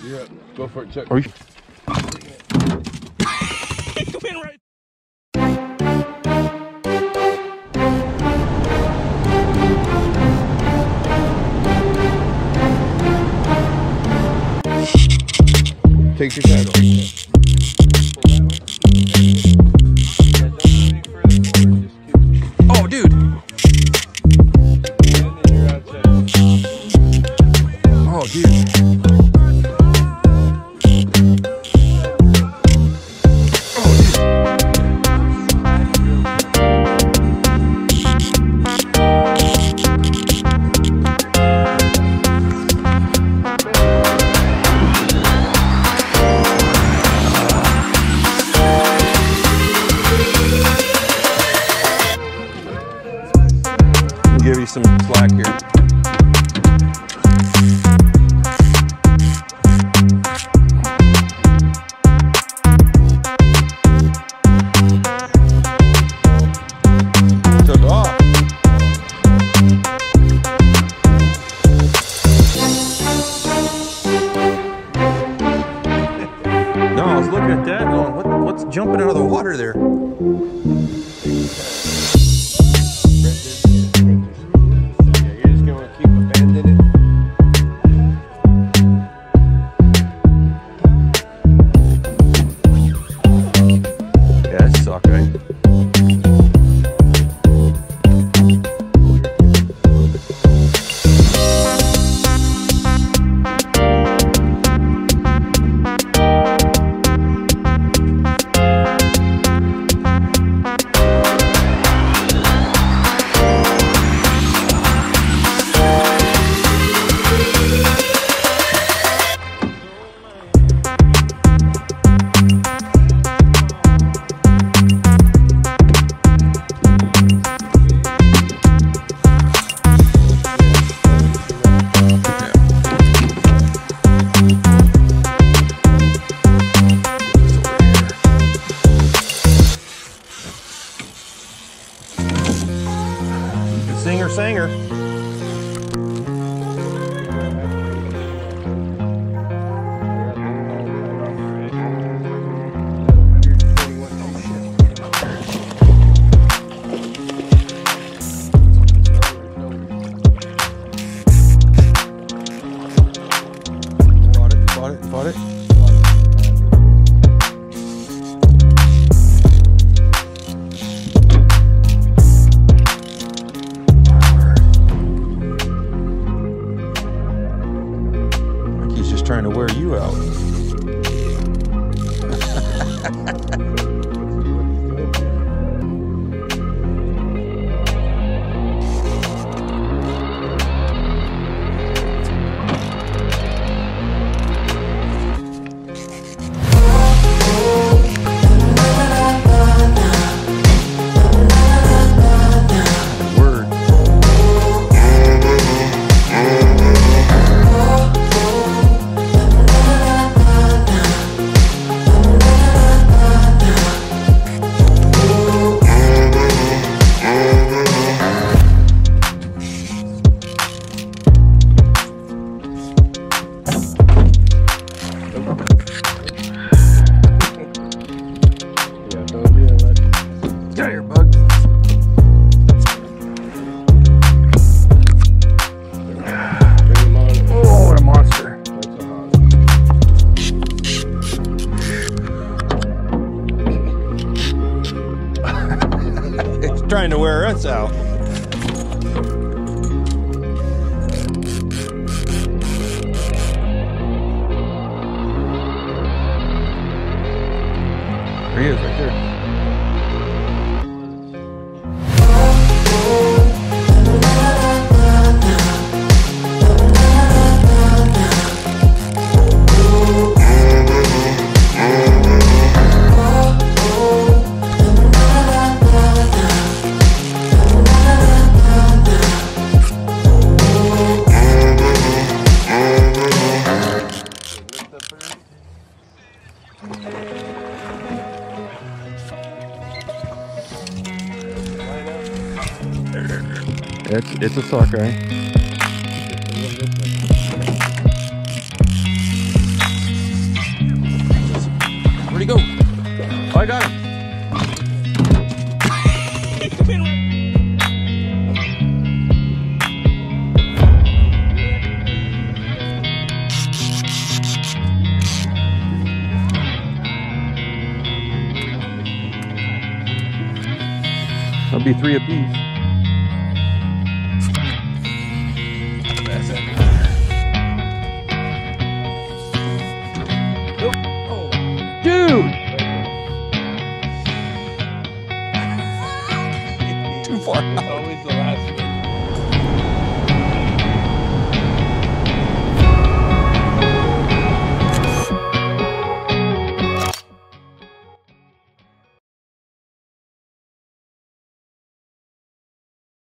You're up. Go for it, Chuck. Are you? Right. Take your tag off. Oh, dude. Oh, dude. Give you some slack here. Took off. No, I was looking at that going, what's jumping out of the water there? Sockeye. Singer. Bought it. Trying to wear you out. Got your bug. Oh, what a monster. It's trying to wear us out. There he is right there. It's a Sockeye. I got him. That'll be 3 apiece.